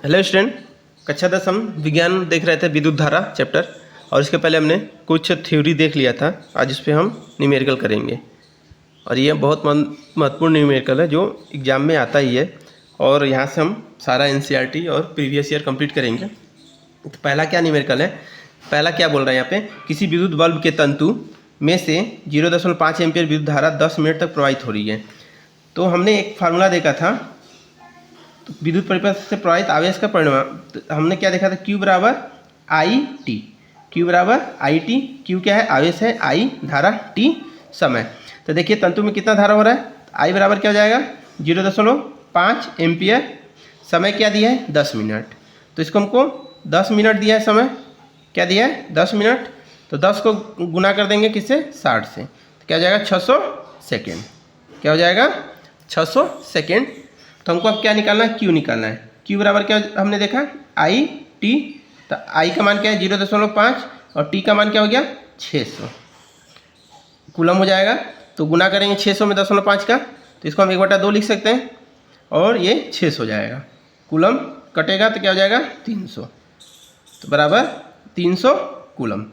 Hello student, कक्षा 10 हम विज्ञान देख रहे थे, विद्युत धारा चैप्टर। और इसके पहले हमने कुछ थ्योरी देख लिया था। आज इस पर हम न्यूमेरिकल करेंगे और ये बहुत महत्वपूर्ण न्यूमेरिकल है जो एग्जाम में आता ही है। और यहाँ से हम सारा एनसीईआरटी और प्रीवियस ईयर कंप्लीट करेंगे। तो पहला क्या न्यूमेरिकल है, पहला क्या बोल रहा है यहाँ पे, किसी विद्युत बल्ब के तंतु में से 0.5 एम्पीयर विद्युत धारा 10 मिनट तक प्रवाहित हो रही है। तो हमने एक फार्मूला देखा था, तो विद्युत परिपथ से प्रवाहित आवेश का परिमाण हमने क्या देखा था, Q बराबर आई टी। Q बराबर आई टी, Q क्या है, आवेश है, I धारा, T समय। तो देखिए तंतु में कितना धारा हो रहा है, I बराबर क्या हो जाएगा 0.5 एम्पियर, समय क्या दिया है 10 मिनट। तो इसको हमको 10 मिनट दिया है, समय क्या दिया है 10 मिनट। तो 10 को गुना कर देंगे किससे, 60 से, तो क्या हो जाएगा 600 सेकेंड। क्या हो जाएगा 600 सेकेंड। तो हमको अब क्या निकालना है, Q निकालना है। Q बराबर क्या हमने देखा, आई टी। तो I का मान क्या है 0.5 और T का मान क्या हो गया 600 कूलम हो जाएगा। तो गुना करेंगे 600 में 0.5 का, तो इसको हम 1/2 लिख सकते हैं और ये 600 हो जाएगा। कूलम कटेगा तो क्या हो जाएगा 300, तो बराबर 300 कूलम।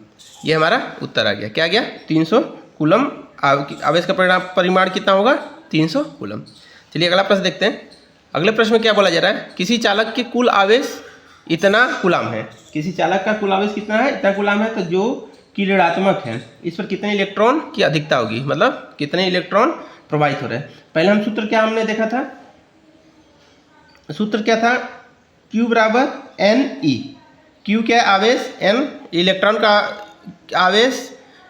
ये हमारा उत्तर आ गया। क्या आ गया 300 कूलम। आवेश का परिमाण कितना होगा 300 कूलम। चलिए अगला प्रश्न देखते हैं। अगले प्रश्न में क्या बोला जा रहा है, किसी चालक के कुल आवेश इतना कूलम है। किसी चालक का कुल आवेश कितना है, इतना कूलम है। तो जो कि ऋणात्मक है, इस पर कितने इलेक्ट्रॉन की अधिकता होगी, मतलब कितने इलेक्ट्रॉन प्रवाहित हो रहे हैं। पहले हम सूत्र क्या हमने देखा था, सूत्र क्या था, Q बराबर एन ई। Q क्या है आवेश, N इलेक्ट्रॉन का आवेश,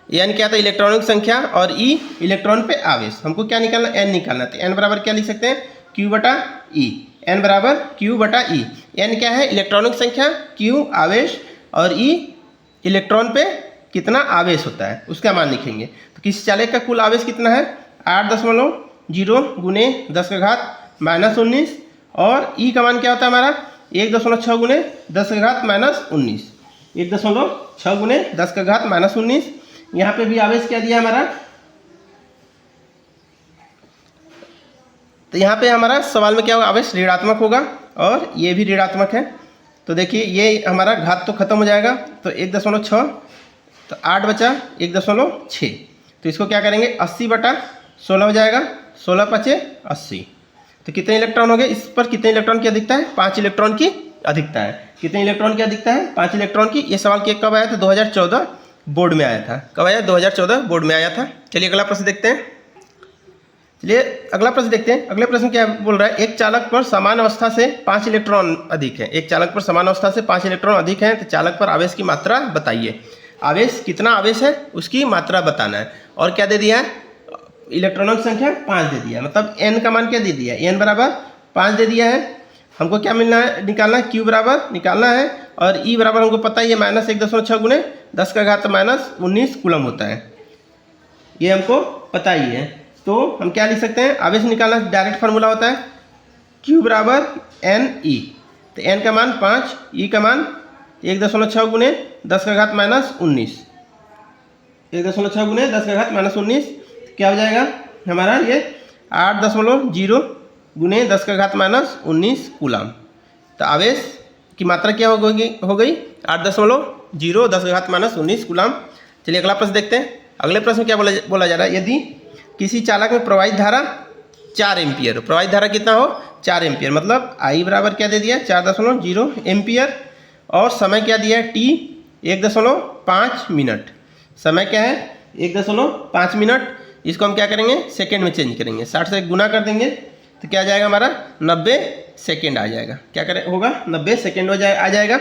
N क्या था इलेक्ट्रॉनिक संख्या, और E इलेक्ट्रॉन पे आवेश। हमको क्या निकालना, N निकालना। तो N बराबर क्या लिख सकते हैं, Q बटा E। N बराबर Q बटा E। N क्या है इलेक्ट्रॉनिक संख्या, Q आवेश, और E इलेक्ट्रॉन पे कितना आवेश होता है उसका मान लिखेंगे। तो किसी चालक का कुल आवेश कितना है 8.0 गुने 10 का घात -19, और E का मान क्या होता है हमारा 1.6 गुने 10 का घात -19। 1.6 गुने 10 का घात -19। यहाँ पे भी आवेश क्या दिया हमारा, तो यहाँ पे हमारा सवाल में क्या होगा, आवेश ऋणात्मक होगा और ये भी ऋणात्मक है। तो देखिए ये हमारा घात तो खत्म हो जाएगा, तो 1.6, तो 8 बचा 1.6। तो इसको क्या करेंगे 80/16 हो जाएगा, 16 × 5 = 80। तो कितने इलेक्ट्रॉन हो गए, इस पर कितने इलेक्ट्रॉन की अधिकता है, 5 इलेक्ट्रॉन की अधिकता है। कितने इलेक्ट्रॉन की अधिकता है, 5 इलेक्ट्रॉन की। ये सवाल कब आया था, 2014 बोर्ड में आया था। कब आया, 2014 बोर्ड में आया था। चलिए अगला प्रश्न देखते हैं। चलिए अगला प्रश्न देखते हैं। अगले प्रश्न क्या बोल रहा है, एक चालक पर समान अवस्था से 5 इलेक्ट्रॉन अधिक है। एक चालक पर समान अवस्था से 5 इलेक्ट्रॉन अधिक है, तो चालक पर आवेश की मात्रा बताइए। आवेश कितना आवेश है उसकी मात्रा बताना है। और क्या दे दिया है, इलेक्ट्रॉनों की संख्या 5 दे दिया है, मतलब N का मान क्या दे दिया है, N बराबर 5 दे दिया है। हमको क्या मिलना है, निकालना है, Q बराबर निकालना है, और E बराबर हमको पता ही है -1.6 गुने 10 का घात -19 कूलम होता है, ये हमको पता ही है। तो हम क्या लिख सकते हैं, आवेश निकालना डायरेक्ट फार्मूला होता है Q बराबर एन ई। तो N का मान 5, E का मान 1.6 गुने 10 का घात -19, 1.6 गुने 10 का घात -19 क्या हो जाएगा हमारा, ये 8.0 गुने 10 का घात -19 कूलम। तो आवेश की मात्रा क्या हो गई 8.0 10 का घात -19 कूलम। चलिए अगला प्रश्न देखते हैं। अगले प्रश्न क्या बोला जा रहा है, यदि किसी चालक में प्रवाहित धारा 4 एम्पियर, प्रवाहित धारा कितना हो 4 एम्पियर, मतलब I बराबर क्या दे दिया 4.0 एम्पियर, और समय क्या दिया है T 1.5 मिनट। समय क्या है 1.5 मिनट। इसको हम क्या करेंगे सेकेंड में चेंज करेंगे, 60 से गुना कर देंगे तो क्या आ जाएगा हमारा 90 सेकेंड आ जाएगा। क्या करें होगा 90 सेकेंड आ जाएगा।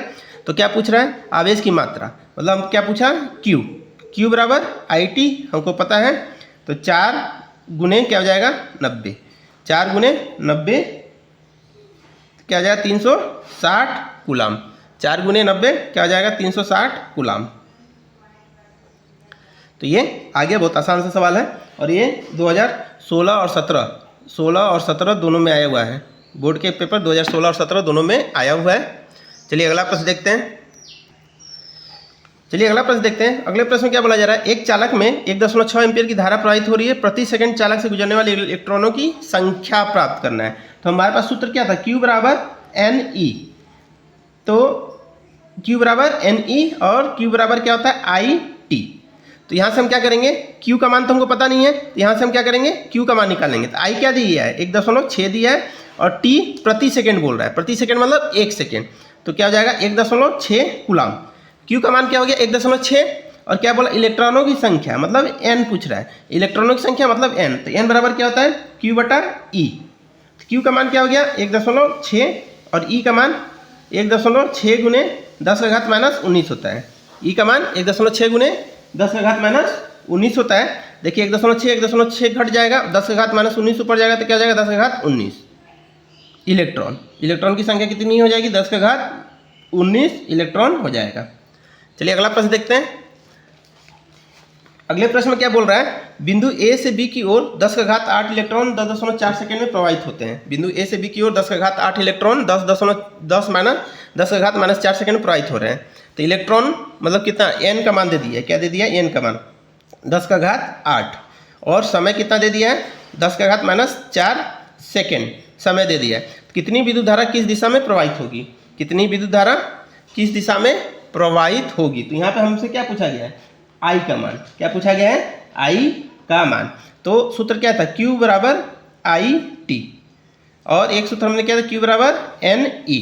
तो क्या पूछ रहा है, आवेश की मात्रा, मतलब हम क्या पूछा Q बराबर आई टी हमको पता है। तो 4 गुने क्या हो जाएगा 90, 4 गुने 90 क्या हो जाएगा 360 कूलम। 4 गुने 90 क्या हो जाएगा 360 कूलम। तो ये आगे बहुत आसान सा सवाल है, और ये 2016 और 17 दोनों में आया हुआ है। बोर्ड के पेपर 2016 और 17 दोनों में आया हुआ है। चलिए अगला प्रश्न देखते हैं। अगले प्रश्न में क्या बोला जा रहा है, एक चालक में 1.6 एम्पीयर की धारा प्रवाहित हो रही है, प्रति सेकंड चालक से गुजरने वाले इलेक्ट्रॉनों की संख्या प्राप्त करना है। तो हमारे पास सूत्र क्या था, Q बराबर एन ई। तो Q बराबर NE और Q बराबर क्या होता है IT। तो यहाँ से हम क्या करेंगे, Q का मान तो हमको पता नहीं है, तो यहाँ से हम क्या करेंगे, Q का मान निकालेंगे। तो I क्या दिया है, 1.6 दिया है और T प्रति सेकेंड बोल रहा है, प्रति सेकेंड मतलब 1 सेकेंड, तो क्या हो जाएगा 1.6 कूलाम। Q का मान क्या हो गया 1.6 और क्या बोला इलेक्ट्रॉनों की संख्या मतलब n पूछ रहा है, इलेक्ट्रॉनों की संख्या मतलब n, तो n बराबर क्या होता है Q बटा E। Q का मान क्या हो गया 1.6 और E का मान 1.6 गुने 10 का घात माइनस 19 होता है। E का मान 1.6 गुने 10 का घात माइनस 19 होता है। देखिए 1.6 घट जाएगा, 10 का घात माइनस 19 ऊपर जाएगा तो क्या हो जाएगा 10 का घात 19 इलेक्ट्रॉन। इलेक्ट्रॉन की संख्या कितनी हो जाएगी 10 का घात 19 इलेक्ट्रॉन हो जाएगा। चलिए अगला प्रश्न देखते हैं। अगले प्रश्न में क्या बोल रहा है, बिंदु A से B की ओर 10 का घात 8 इलेक्ट्रॉन 10.4 सेकंड में प्रवाहित होते हैं। बिंदु A से B की ओर 10 का घात 8 इलेक्ट्रॉन 10 का घात माइनस 4 सेकंड में प्रवाहित हो रहे हैं। तो इलेक्ट्रॉन मतलब कितना n का मान दे दिया है, क्या दे दिया है n का मान 10 का घात 8 और समय कितना दे दिया है 10 का घात माइनस 4 सेकेंड समय दे दिया है। कितनी विद्युत धारा किस दिशा में प्रवाहित होगी, कितनी विद्युत धारा किस दिशा में प्रवाहित होगी। तो यहाँ पे हमसे क्या पूछा गया है I का मान, क्या पूछा गया है I का मान। तो सूत्र क्या था Q बराबर IT और एक सूत्र हमने क्या था Q बराबर NE।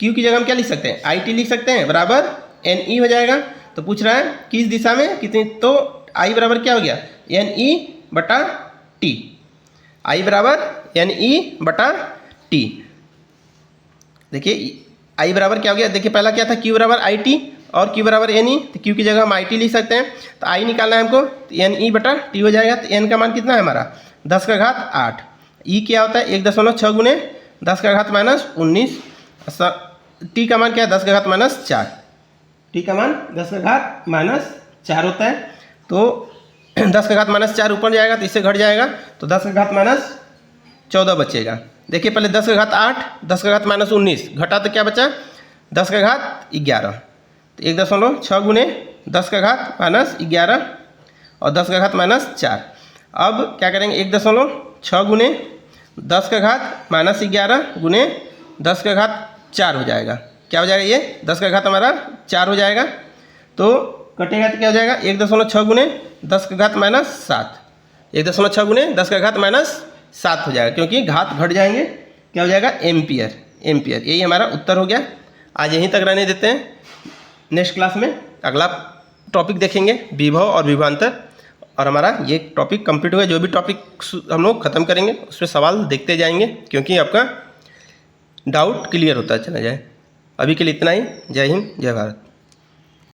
Q की जगह हम क्या लिख सकते हैं IT लिख सकते हैं बराबर NE हो जाएगा। तो पूछ रहा है किस दिशा में कितनी, तो I बराबर क्या हो गया NE बटा T, I बराबर NE बटा T। देखिए I बराबर क्या हो गया, देखिए पहला क्या था Q बराबर IT और Q बराबर NE, तो Q की जगह हम IT लिख सकते हैं। तो I निकालना है हमको, तो NE बटा T हो जाएगा। तो N का मान कितना है हमारा 10 का घात 8, E क्या होता है 1.6 गुने 10 का घात माइनस 19, T का मान क्या है 10 का घात माइनस 4, T का मान 10 का घात माइनस 4 होता है। तो 10 का घात माइनस 4 ऊपर जाएगा तो इससे घट जाएगा, तो 10 का घात माइनस 14 बचेगा। देखिए पहले 10 का घात 8 10 का घात माइनस 19 घटा तो क्या बचा 10 का घात 11, तो 1.6 गुने 10 का घात माइनस 11 और 10 का घात माइनस 4। अब क्या करेंगे 1.6 गुने 10 का घात माइनस 11 गुने 10 का घात 4 हो जाएगा। क्या हो जाएगा ये 10 का घात हमारा 4 हो जाएगा। तो कटेगा तो क्या हो जाएगा 1.6 गुने 10 का घात माइनस 7, 1.6 गुने 10 का घात माइनस 7 हो जाएगा, क्योंकि घात घट जाएंगे, क्या हो जाएगा एम्पियर, एम्पियर। यही हमारा उत्तर हो गया। आज यहीं तक रहने देते हैं, नेक्स्ट क्लास में अगला टॉपिक देखेंगे विभव और विभवांतर, और हमारा ये टॉपिक कंप्लीट होगा। जो भी टॉपिक हम लोग ख़त्म करेंगे उस पर सवाल देखते जाएंगे, क्योंकि आपका डाउट क्लियर होता चला जाए। अभी के लिए इतना ही। जय हिंद जय भारत।